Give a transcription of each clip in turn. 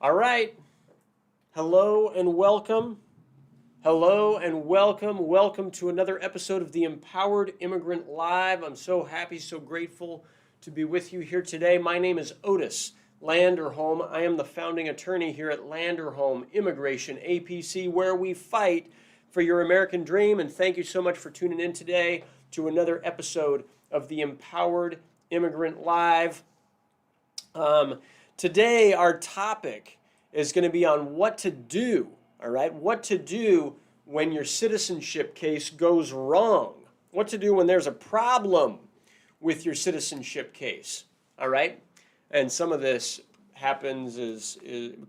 All right. Hello and welcome. Hello and welcome. Welcome to another episode of the Empowered Immigrant Live. I'm so happy, so grateful to be with you here today. My name is Otis Landerholm. I am the founding attorney here at Landerholm Immigration, A.P.C, where we fight for your American dream. And thank you so much for tuning in today to another episode of the Empowered Immigrant Live. Today, our topic is going to be on what to do, all right? What to do when your citizenship case goes wrong. What to do when there's a problem with your citizenship case, all right? And some of this happens,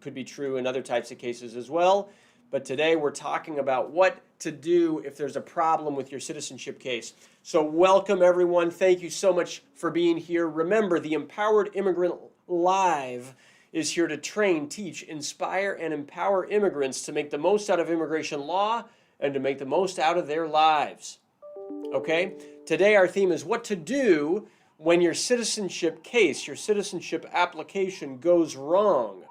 could be true in other types of cases as well. But today, we're talking about what to do if there's a problem with your citizenship case. So welcome, everyone. Thank you so much for being here. Remember, the Empowered Immigrant Live is here to train, teach, inspire, and empower immigrants to make the most out of immigration law and to make the most out of their lives. Okay? Today our theme is what to do when your citizenship case, your citizenship application goes wrong.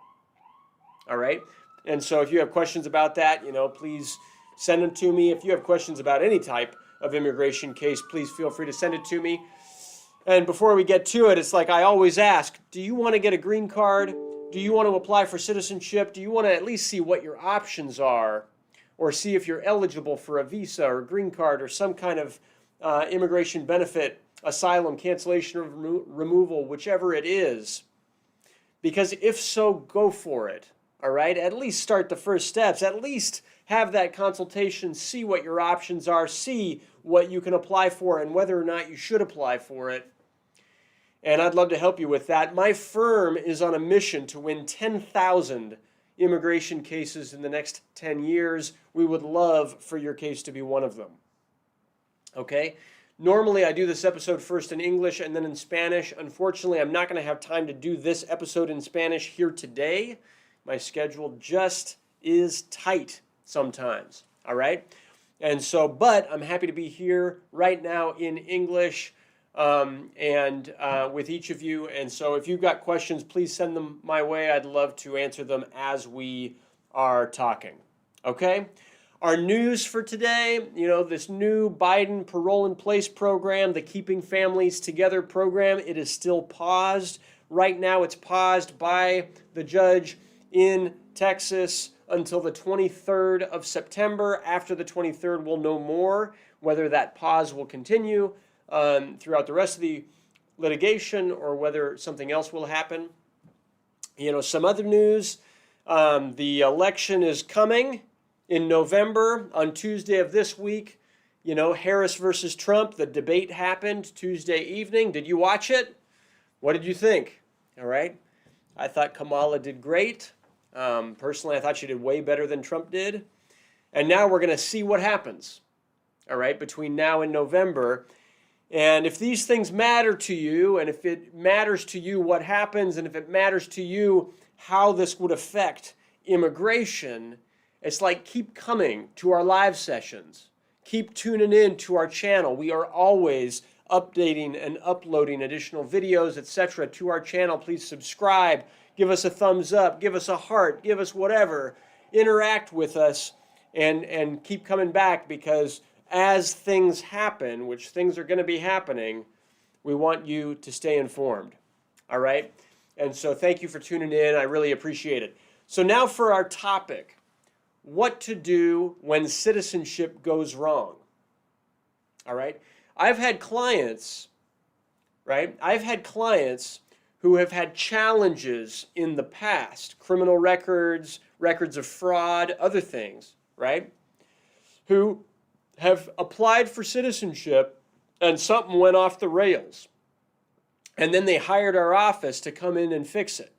All right? And so if you have questions about that, please send them to me. If you have questions about any type of immigration case, please feel free to send it to me. And before we get to it, it's like I always ask, do you want to get a green card? Do you want to apply for citizenship? Do you want to at least see what your options are or see if you're eligible for a visa or green card or some kind of immigration benefit, asylum, cancellation, or removal, whichever it is? Because if so, go for it, all right? At least start the first steps. At least have that consultation, see what your options are, see what you can apply for and whether or not you should apply for it. And I'd love to help you with that. My firm is on a mission to win 10,000 immigration cases in the next 10 years. We would love for your case to be one of them. Okay? Normally, I do this episode first in English and then in Spanish. Unfortunately, I'm not going to have time to do this episode in Spanish here today. My schedule just is tight sometimes. All right? And so, but I'm happy to be here right now in English with each of you. And so if you've got questions, please send them my way. I'd love to answer them as we are talking. Okay? Our news for today, this new Biden Parole in Place program, the Keeping Families Together program, it is still paused. Right now it's paused by the judge in Texas until the 23rd of September. After the 23rd, we'll know more whether that pause will continue throughout the rest of the litigation or whether something else will happen. Some other news, the election is coming in November on Tuesday of this week. Harris versus Trump, the debate happened Tuesday evening. Did you watch it? What did you think? All right. I thought Kamala did great. Personally, I thought she did way better than Trump did. And now we're going to see what happens, all right, between now and November. And if these things matter to you, and if it matters to you what happens, and if it matters to you how this would affect immigration, it's like keep coming to our live sessions. Keep tuning in to our channel. We are always updating and uploading additional videos, etc. to our channel. Please subscribe. Give us a thumbs up. Give us a heart. Give us whatever. Interact with us and keep coming back, because as things happen, which things are going to be happening, we want you to stay informed. All right? And so thank you for tuning in. I really appreciate it. So now for our topic, what to do when citizenship goes wrong. All right? I've had clients, right? I've had clients who have had challenges in the past, criminal records, records of fraud, other things, right? Who have applied for citizenship and something went off the rails. And then they hired our office to come in and fix it.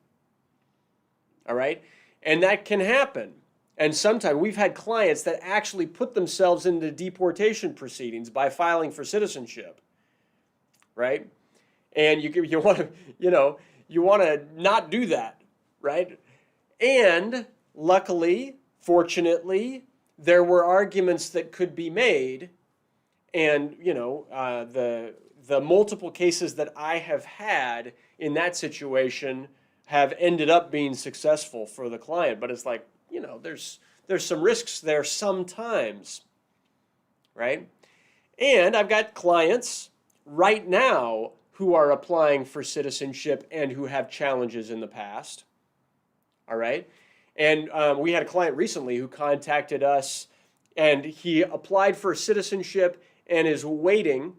All right? And that can happen. And sometimes we've had clients that actually put themselves into deportation proceedings by filing for citizenship. Right? And you want to, you want to not do that, right? And luckily, fortunately, there were arguments that could be made, and the multiple cases that I have had in that situation have ended up being successful for the client. But it's like, there's some risks there sometimes, right? And I've got clients right now who are applying for citizenship and who have challenges in the past, all right? And we had a client recently who contacted us, and he applied for citizenship and is waiting,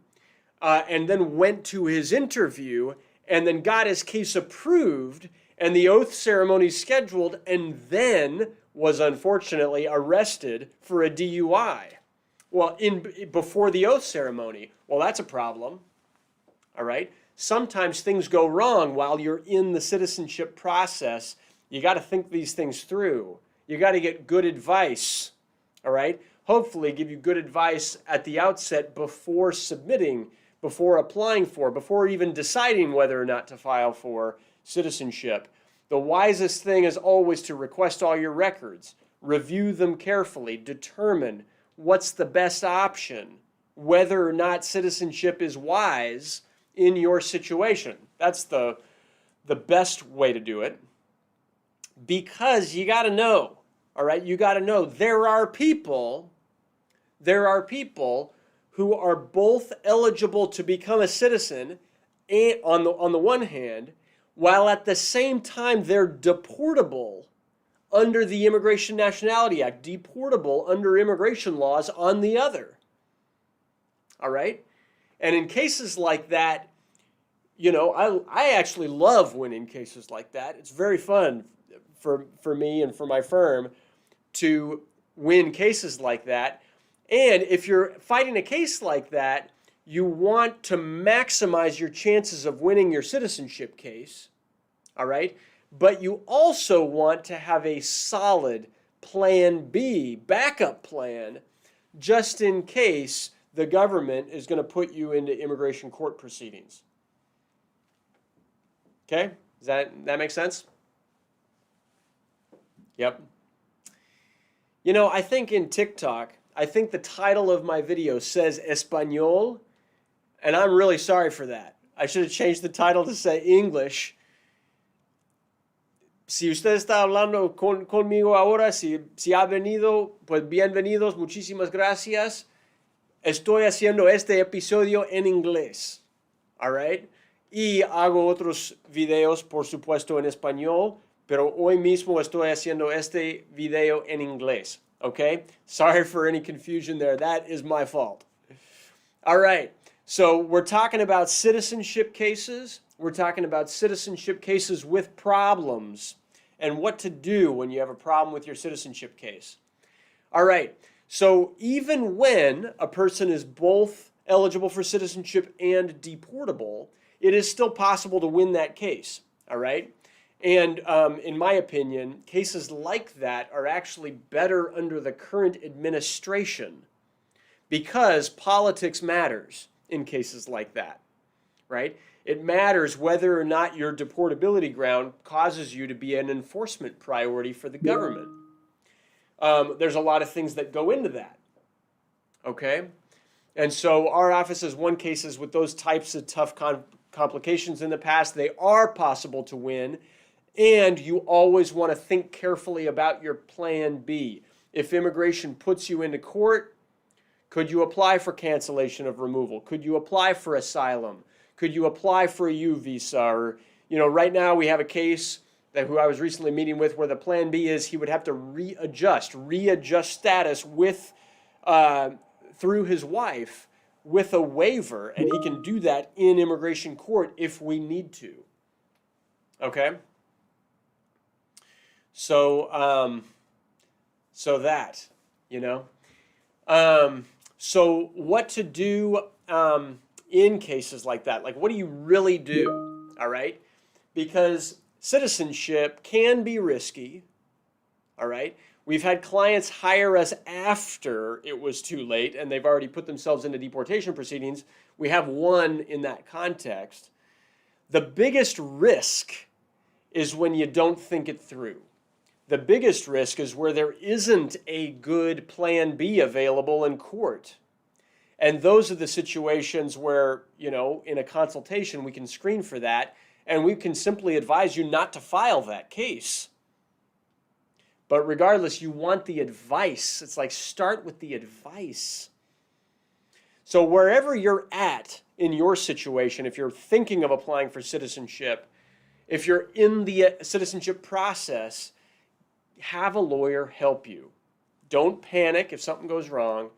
and then went to his interview and then got his case approved and the oath ceremony scheduled, and then was unfortunately arrested for a DUI. Well, before the oath ceremony. Well, that's a problem. All right? Sometimes things go wrong while you're in the citizenship process. You got to think these things through. You got to get good advice. All right? Hopefully give you good advice at the outset before submitting, before applying for, before even deciding whether or not to file for citizenship. The wisest thing is always to request all your records, review them carefully, determine what's the best option, whether or not citizenship is wise in your situation. That's the best way to do it, because you got to know, all right? You got to know there are people who are both eligible to become a citizen and on the one hand, while at the same time they're deportable under the Immigration Nationality Act, deportable under immigration laws on the other. All right? And in cases like that, I actually love winning cases like that. It's very fun for me and for my firm to win cases like that. And if you're fighting a case like that, you want to maximize your chances of winning your citizenship case, all right? But you also want to have a solid plan B, backup plan, just in case the government is going to put you into immigration court proceedings. Okay? Does that make sense? Yep. I think in TikTok, I think the title of my video says Español, and I'm really sorry for that. I should have changed the title to say English. Si usted está hablando conmigo ahora, si ha venido, pues bienvenidos, muchísimas gracias. Estoy haciendo este episodio en inglés, all right? Y hago otros videos, por supuesto, en español, pero hoy mismo estoy haciendo este video en inglés, okay? Sorry for any confusion there. That is my fault. All right, so we're talking about citizenship cases. We're talking about citizenship cases with problems and what to do when you have a problem with your citizenship case. All right, so even when a person is both eligible for citizenship and deportable, it is still possible to win that case, all right? And in my opinion, cases like that are actually better under the current administration because politics matters in cases like that, right? It matters whether or not your deportability ground causes you to be an enforcement priority for the government. There's a lot of things that go into that, okay? And so our office has won cases with those types of tough complications in the past. They are possible to win, and you always want to think carefully about your plan B. If immigration puts you into court, could you apply for cancellation of removal? Could you apply for asylum? Could you apply for a U visa? Or, right now we have a case who I was recently meeting with where the plan B is he would have to readjust status with through his wife with a waiver, and he can do that in immigration court if we need to. Okay? So, that, so what to do in cases like that? Like, what do you really do? All right? Because citizenship can be risky. All right? We've had clients hire us after it was too late and they've already put themselves into deportation proceedings. We have one in that context. The biggest risk is when you don't think it through. The biggest risk is where there isn't a good plan B available in court. And those are the situations where, in a consultation we can screen for that and we can simply advise you not to file that case. But regardless, you want the advice. It's like start with the advice. So wherever you're at in your situation, if you're thinking of applying for citizenship, if you're in the citizenship process, have a lawyer help you. Don't panic if something goes wrong.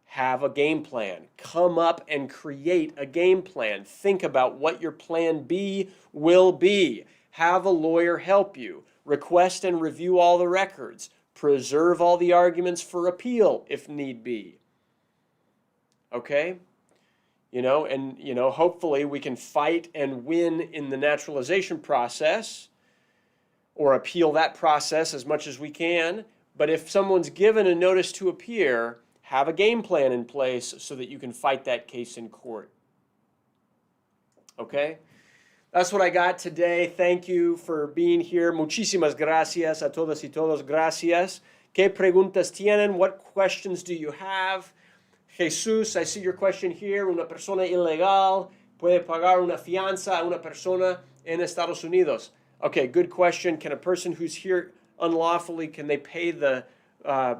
Have a game plan. Come up and create a game plan. Think about what your plan B will be. Have a lawyer help you. Request and review all the records. Preserve all the arguments for appeal if need be. Okay? Hopefully we can fight and win in the naturalization process or appeal that process as much as we can. But if someone's given a notice to appear, have a game plan in place so that you can fight that case in court. Okay? That's what I got today. Thank you for being here. Muchísimas gracias a todas y todos. Gracias. ¿Qué preguntas tienen? What questions do you have? Jesús, I see your question here. Una persona ilegal puede pagar una fianza a una persona en Estados Unidos. Okay, good question. Can a person who's here unlawfully, can they pay the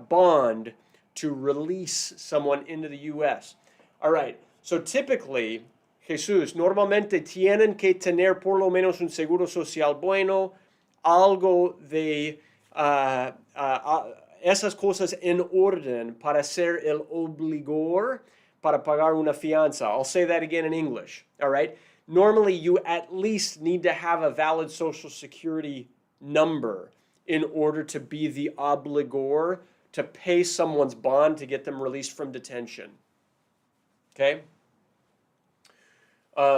bond to release someone into the U.S.? All right, so typically, Jesús, normalmente tienen que tener por lo menos un seguro social bueno, algo de esas cosas en orden para ser el obligor para pagar una fianza. I'll say that again in English, all right? Normally, you at least need to have a valid Social Security number in order to be the obligor to pay someone's bond to get them released from detention. Okay?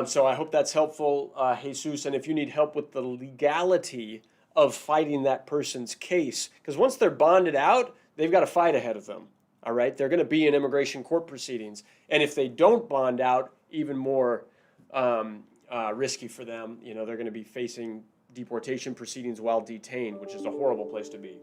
So I hope that's helpful, Jesus. And if you need help with the legality of fighting that person's case, because once they're bonded out, they've got a fight ahead of them. All right? They're going to be in immigration court proceedings. And if they don't bond out, even more risky for them. They're going to be facing deportation proceedings while detained, which is a horrible place to be.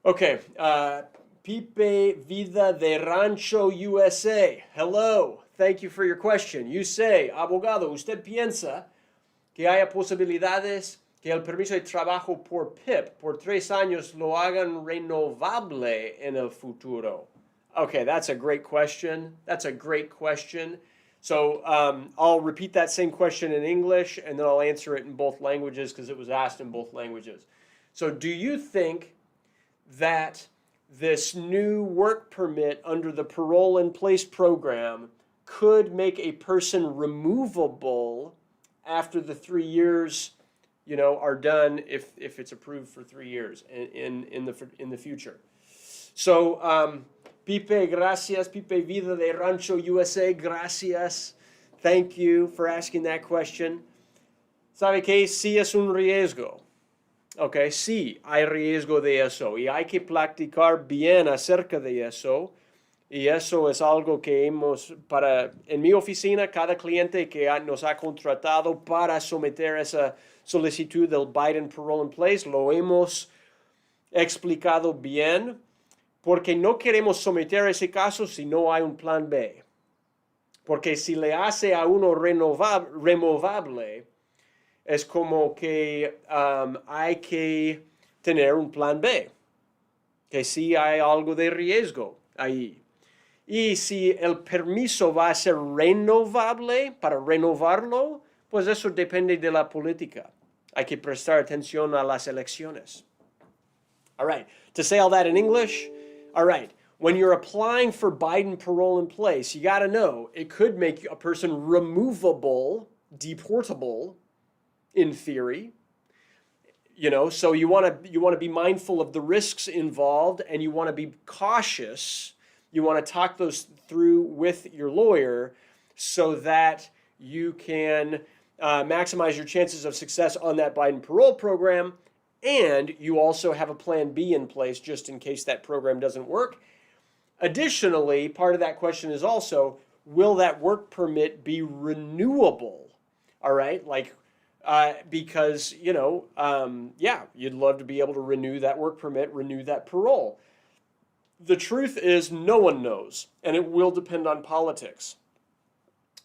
Okay, Pipe Vida de Rancho, USA. Hello, thank you for your question. You say, abogado, ¿usted piensa que haya posibilidades que el permiso de trabajo por PIP por 3 años lo hagan renovable en el futuro? Okay, that's a great question. So I'll repeat that same question in English, and then I'll answer it in both languages because it was asked in both languages. So do you think that this new work permit under the Parole in Place program could make a person removable after the 3 years, are done if it's approved for 3 years in the future? So Pipe, gracias. Pipe Vida de Rancho, USA, gracias. Thank you for asking that question. ¿Sabe qué? Sí es un riesgo. Ok, sí hay riesgo de eso y hay que platicar bien acerca de eso. Y eso es algo que en mi oficina, cada cliente que nos ha contratado para someter esa solicitud del Biden Parole in Place, lo hemos explicado bien. Porque no queremos someter ese caso si no hay un plan B. Porque si le hace a uno removable, es como que hay que tener un plan B. Que sí hay algo de riesgo ahí. Y si el permiso va a ser renovable para renovarlo, pues eso depende de la política. Hay que prestar atención a las elecciones. All right. To say all that in English, all right, when you're applying for Biden Parole in Place, you got to know it could make a person removable, deportable, in theory. So you want to be mindful of the risks involved, and you want to be cautious. You want to talk those through with your lawyer so that you can maximize your chances of success on that Biden parole program. And you also have a plan B in place just in case that program doesn't work. Additionally, part of that question is also, will that work permit be renewable? All right, because, you'd love to be able to renew that work permit, renew that parole. The truth is no one knows, and it will depend on politics.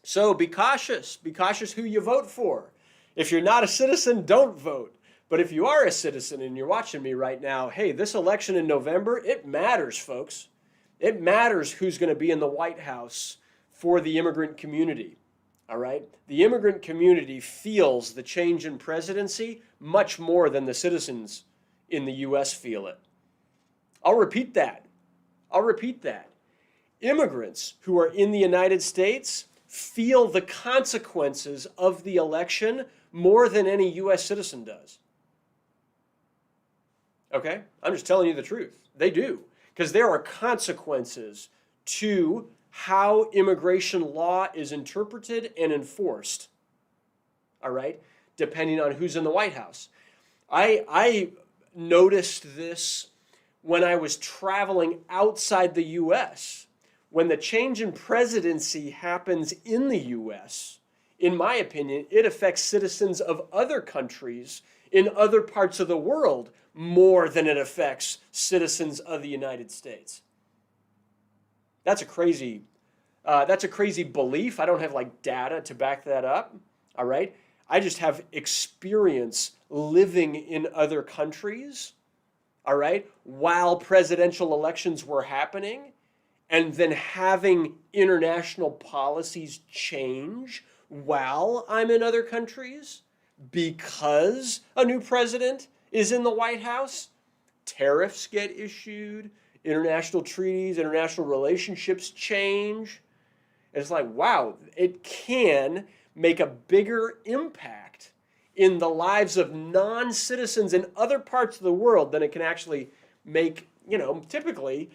So be cautious. Be cautious who you vote for. If you're not a citizen, don't vote. But if you are a citizen and you're watching me right now, hey, this election in November, it matters, folks. It matters who's going to be in the White House for the immigrant community. All right? The immigrant community feels the change in presidency much more than the citizens in the U.S. feel it. I'll repeat that. Immigrants who are in the United States feel the consequences of the election more than any U.S. citizen does. Okay? I'm just telling you the truth. They do. Because there are consequences to how immigration law is interpreted and enforced. All right? Depending on who's in the White House. I noticed this when I was traveling outside the U.S. When the change in presidency happens in the U.S., in my opinion, it affects citizens of other countries in other parts of the world more than it affects citizens of the United States. That's a crazy belief. I don't have like data to back that up. All right. I just have experience living in other countries. All right. While presidential elections were happening, and then having international policies change while I'm in other countries because a new president is in the White House. Tariffs get issued, international treaties, international relationships change. And it's like, wow, it can make a bigger impact in the lives of non-citizens in other parts of the world than it can actually make, typically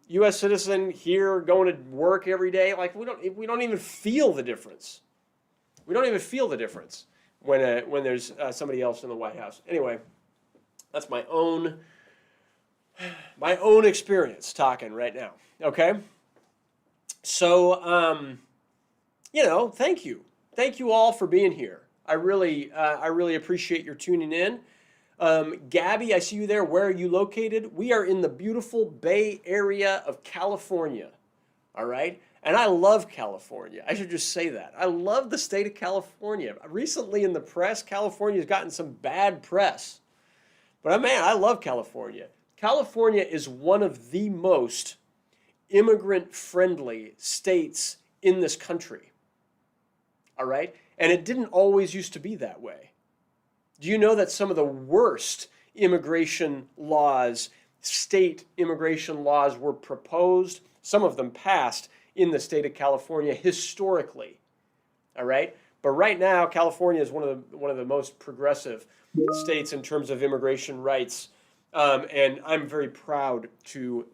U.S. citizen here going to work every day. Like we don't even feel the difference. We don't even feel the difference when there's somebody else in the White House. Anyway, that's my own experience talking right now. Okay. So, thank you all for being here. I really appreciate your tuning in. Gabby, I see you there. Where are you located? We are in the beautiful Bay Area of California. All right. And I love California. I should just say that. I love the state of California. Recently in the press, California has gotten some bad press. But man, I love California. California is one of the most immigrant-friendly states in this country. All right? And it didn't always used to be that way. Do you know that some of the worst immigration laws, state immigration laws, were proposed, some of them passed, in the state of California historically? All right? But right now, California is one of the most progressive states in terms of immigration rights. And I'm very proud to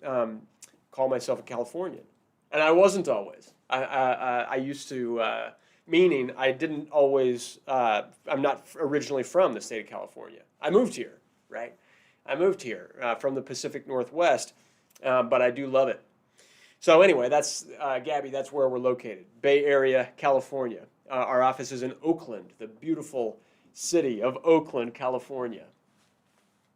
call myself a Californian. And I wasn't always. I used to, meaning I didn't always, I'm not originally from the state of California. I moved here, right? I moved here from the Pacific Northwest, but I do love it. So anyway, that's, Gabby, that's where we're located. Bay Area, California. Our office is in Oakland, the beautiful city of Oakland, California.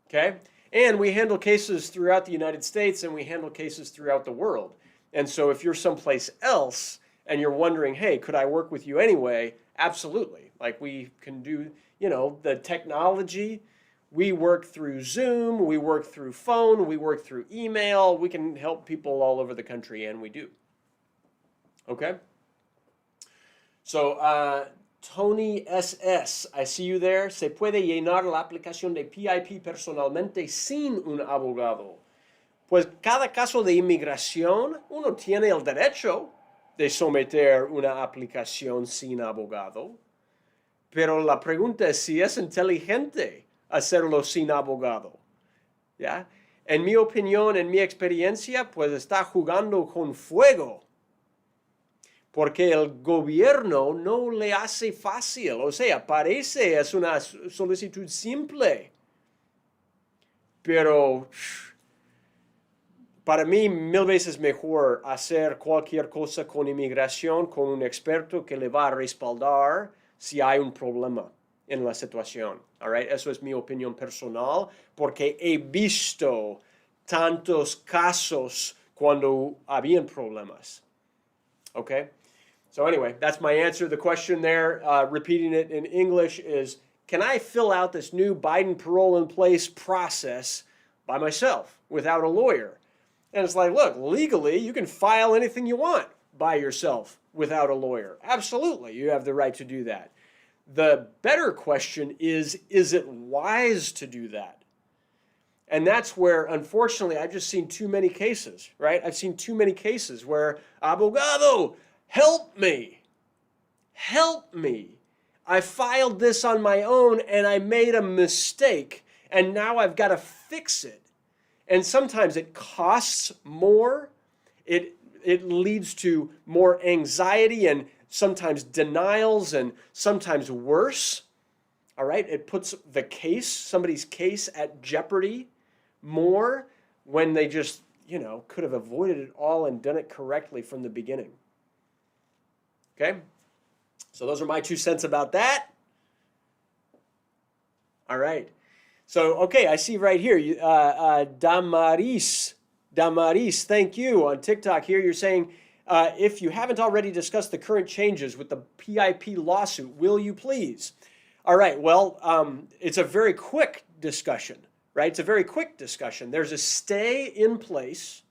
Okay? And we handle cases throughout the United States, and we handle cases throughout the world. And so if you're someplace else and you're wondering, hey, could I work with you anyway? Absolutely. Like we can do, the technology. We work through Zoom, we work through phone, we work through email. We can help people all over the country, and we do. Okay? So, Tony SS, I see you there. Se puede llenar la aplicación de PIP personalmente sin un abogado. Pues cada caso de inmigración, uno tiene el derecho de someter una aplicación sin abogado. Pero la pregunta es si es inteligente hacerlo sin abogado. ¿Ya? En mi opinión, en mi experiencia, pues está jugando con fuego. Porque el gobierno no le hace fácil. O sea, parece es una solicitud simple. Pero para mí, 1000 veces mejor hacer cualquier cosa con inmigración con un experto que le va a respaldar si hay un problema en la situación. All right? Eso es mi opinión personal, porque he visto tantos casos cuando habían problemas. Okay? So anyway, that's my answer. The question there, repeating it in English, is can I fill out this new Biden parole in place process by myself without a lawyer? And it's like, look, legally, you can file anything you want by yourself without a lawyer. Absolutely, you have the right to do that. The better question is it wise to do that? And that's where, unfortunately, I've just seen too many cases, right? I've seen too many cases where, abogado, help me. Help me. I filed this on my own and I made a mistake and now I've got to fix it. And sometimes it costs more. It leads to more anxiety and sometimes denials and sometimes worse. All right? It puts the case, somebody's case at jeopardy more when they just, could have avoided it all and done it correctly from the beginning. Okay? So those are my 2 cents about that. All right. So, okay, I see right here, Damaris, thank you. On TikTok here, you're saying, if you haven't already discussed the current changes with the PIP lawsuit, will you please? All right, well, it's a very quick discussion, right? It's a very quick discussion. There's a stay in place,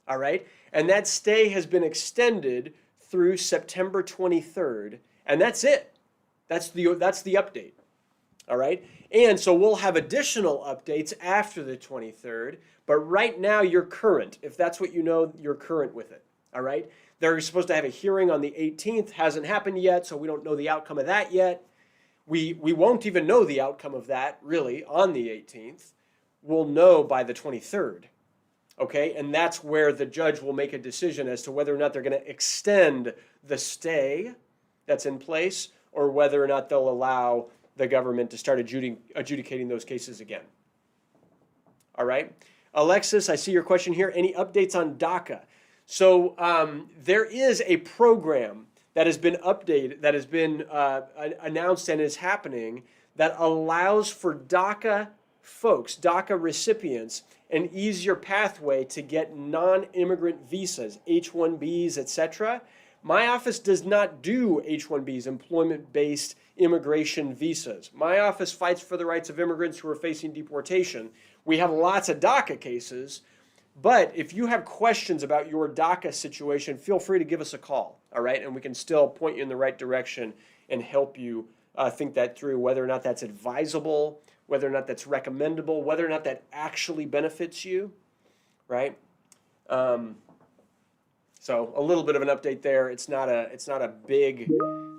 all right? And that stay has been extended through September 23rd, and that's it. That's the update, all right? And so we'll have additional updates after the 23rd, but right now you're current. If that's what you know, you're current with it, all right? They're supposed to have a hearing on the 18th. Hasn't happened yet, so we don't know the outcome of that yet. We won't even know the outcome of that, really, on the 18th. We'll know by the 23rd, okay? And that's where the judge will make a decision as to whether or not they're going to extend the stay that's in place or whether or not they'll allow the government to start adjudicating those cases again. All right. Alexis, I see your question here. Any updates on DACA? So there is a program that has been updated, that has been announced and is happening that allows for DACA folks, DACA recipients, an easier pathway to get non-immigrant visas, H-1Bs, etc. My office does not do H-1Bs, employment-based immigration visas. My office fights for the rights of immigrants who are facing deportation. We have lots of DACA cases, but if you have questions about your DACA situation, feel free to give us a call, all right? And we can still point you in the right direction and help you think that through, whether or not that's advisable, whether or not that's recommendable, whether or not that actually benefits you, right? So a little bit of an update there. It's not a big,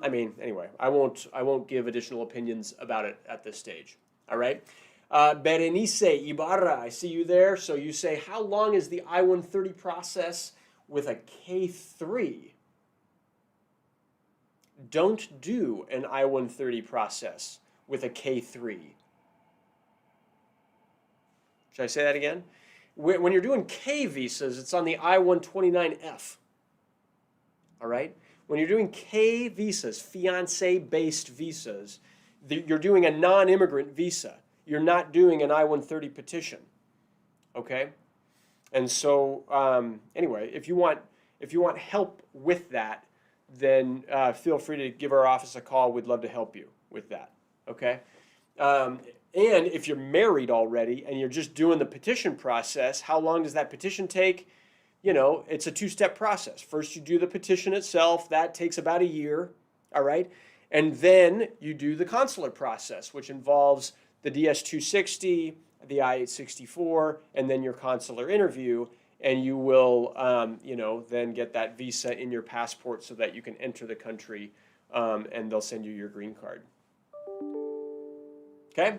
anyway, I won't give additional opinions about it at this stage. All right. Berenice Ibarra, I see you there. So you say, how long is the I-130 process with a K3? Don't do an I-130 process with a K3. Should I say that again? When you're doing K visas, it's on the I-129F. All right? When you're doing K visas, fiancé-based visas, you're doing a non-immigrant visa. You're not doing an I-130 petition. Okay? And so, anyway, if you want help with that, then feel free to give our office a call. We'd love to help you with that. Okay? And if you're married already and you're just doing the petition process, how long does that petition take? It's a 2-step process. First, you do the petition itself. That takes about a year, all right? And then you do the consular process, which involves the DS-260, the I-864, and then your consular interview. And you will, then get that visa in your passport so that you can enter the country, and they'll send you your green card. Okay?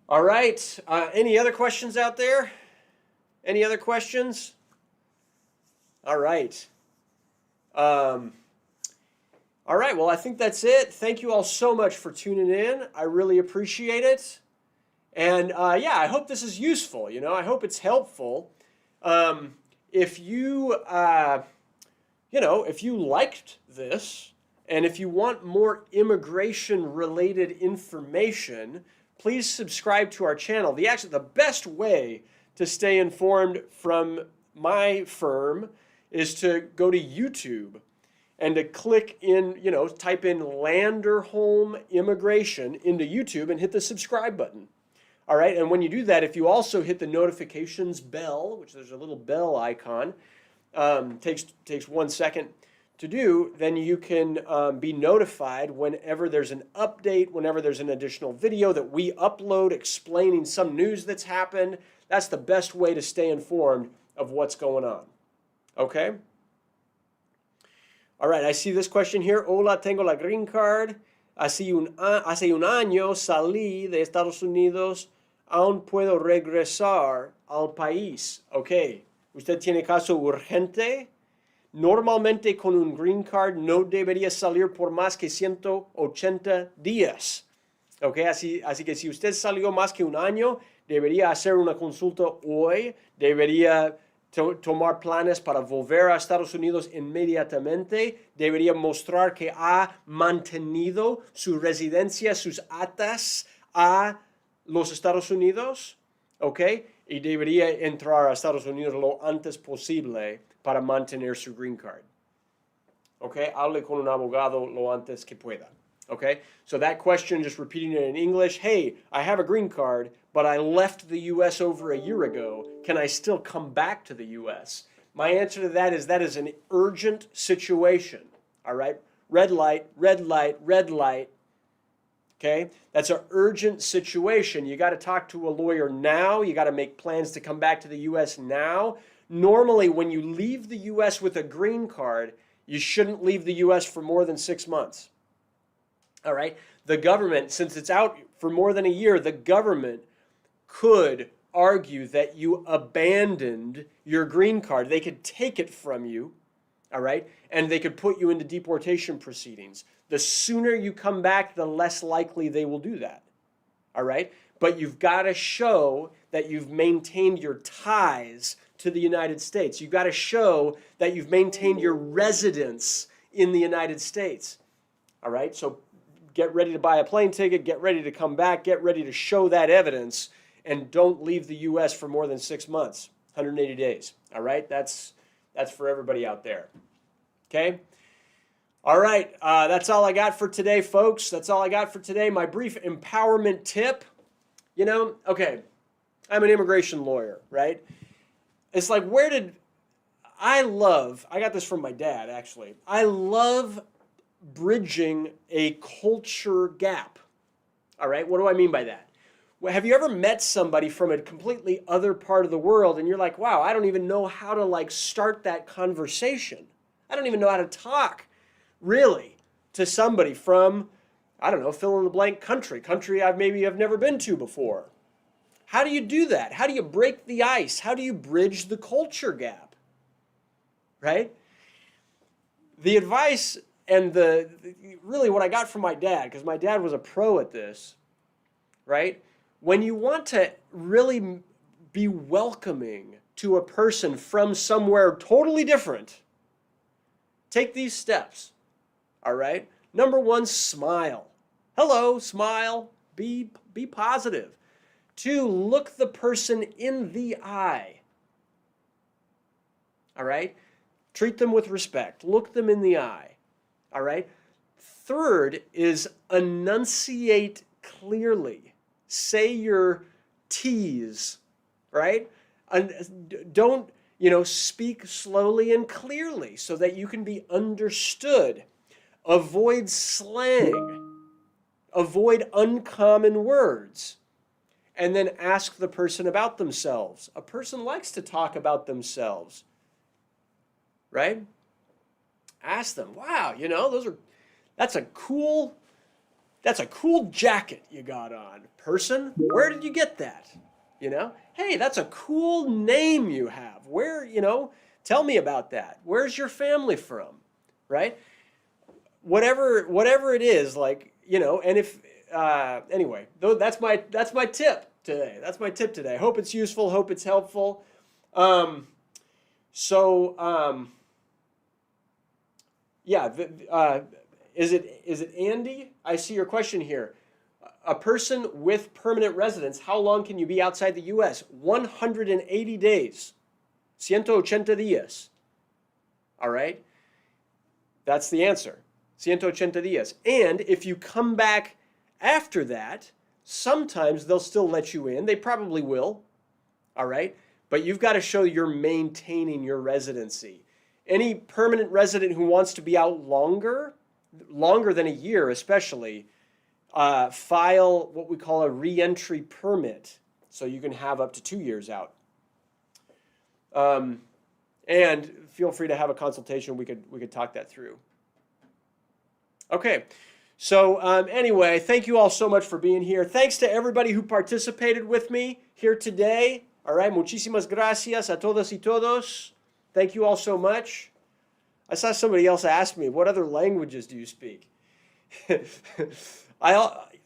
All right. Any other questions out there? Any other questions? All right. All right. Well, I think that's it. Thank you all so much for tuning in. I really appreciate it. And I hope this is useful. I hope it's helpful. If you, if you liked this, and if you want more immigration-related information, please subscribe to our channel. The best way to stay informed from my firm is to go to YouTube. and to click in, type in Landerholm Immigration into YouTube and hit the subscribe button. All right, and when you do that, if you also hit the notifications bell, which there's a little bell icon, takes 1 second to do, then you can be notified whenever there's an update, whenever there's an additional video that we upload explaining some news that's happened. That's the best way to stay informed of what's going on. Okay? All right, I see this question here. Hola, tengo la green card. Hace un año salí de Estados Unidos. Aún puedo regresar al país. Ok. ¿Usted tiene caso urgente? Normalmente con un green card no debería salir por más que 180 días. Ok, así que si usted salió más que un año, debería hacer una consulta hoy. Debería tomar planes para volver a Estados Unidos inmediatamente. Debería mostrar que ha mantenido su residencia, sus atas a los Estados Unidos. Ok, y debería entrar a Estados Unidos lo antes posible para mantener su green card. Okay, hable con un abogado lo antes que pueda. Okay, so that question, just repeating it in English, hey, I have a green card, but I left the U.S. over a year ago. Can I still come back to the U.S.? My answer to that is an urgent situation. All right, red light, red light, red light. Okay, that's an urgent situation. You got to talk to a lawyer now. You got to make plans to come back to the U.S. now. Normally, when you leave the U.S. with a green card, you shouldn't leave the U.S. for more than 6 months. All right? The government, since it's out for more than a year, the government could argue that you abandoned your green card. They could take it from you, all right? And they could put you into deportation proceedings. The sooner you come back, the less likely they will do that, all right? But you've got to show that you've maintained your ties to the United States. You've got to show that you've maintained your residence in the United States. All right? So get ready to buy a plane ticket, get ready to come back, get ready to show that evidence, and don't leave the U.S. for more than 6 months, 180 days. All right? That's for everybody out there. Okay? All right. That's all I got for today, folks. That's all I got for today. My brief empowerment tip. Okay, I'm an immigration lawyer, right? It's like, I got this from my dad, actually. I love bridging a culture gap. All right, what do I mean by that? Well, have you ever met somebody from a completely other part of the world and you're like, wow, I don't even know how to start that conversation. I don't even know how to talk, really, to somebody from, I don't know, fill in the blank country I've never been to before. How do you do that? How do you break the ice? How do you bridge the culture gap? Right? The advice and really what I got from my dad, because my dad was a pro at this, right? When you want to really be welcoming to a person from somewhere totally different, take these steps, all right? Number 1, smile. Hello, smile. Be positive. 2, look the person in the eye. All right? Treat them with respect. Look them in the eye. All right? 3rd is enunciate clearly. Say your T's, right? Don't, speak slowly and clearly so that you can be understood. Avoid slang. Avoid uncommon words. And then ask the person about themselves. A person likes to talk about themselves, right? Ask them, wow, that's a cool jacket you got on. Person, where did you get that? Hey, that's a cool name you have. Where, tell me about that. Where's your family from? Right? Whatever it is, and if, anyway, that's my tip today. That's my tip today. Hope it's useful. Hope it's helpful. Is it Andy? I see your question here. A person with permanent residence, how long can you be outside the U.S.? 180 days. 180 días. All right? That's the answer. 180 días. And if you come back after that, sometimes they'll still let you in. They probably will. All right? But you've got to show you're maintaining your residency. Any permanent resident who wants to be out longer than a year especially, file what we call a re-entry permit. So you can have up to 2 years out. And feel free to have a consultation. We could talk that through. Okay. So anyway, thank you all so much for being here. Thanks to everybody who participated with me here today. All right. Muchísimas gracias a todas y todos. Thank you all so much. I saw somebody else ask me, what other languages do you speak? I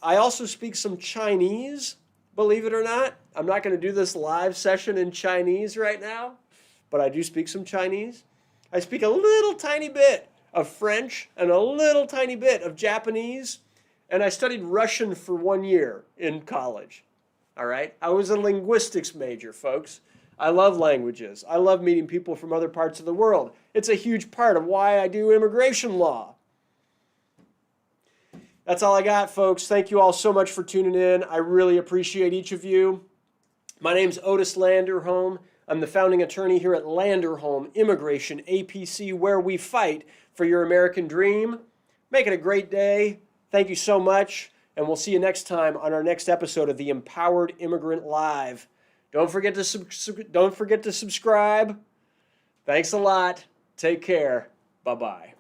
also speak some Chinese, believe it or not. I'm not going to do this live session in Chinese right now, but I do speak some Chinese. I speak a little tiny bit of French and a little tiny bit of Japanese, and I studied Russian for 1 year in college. All right? I was a linguistics major, folks. I love languages. I love meeting people from other parts of the world. It's a huge part of why I do immigration law. That's all I got, folks. Thank you all so much for tuning in. I really appreciate each of you. My name's Otis Landerholm. I'm the founding attorney here at Landerholm Immigration, A.P.C, where we fight for your American dream. Make it a great day. Thank you so much, and we'll see you next time on our next episode of the Empowered Immigrant Live. Don't forget to subscribe. Thanks a lot. Take care. Bye-bye.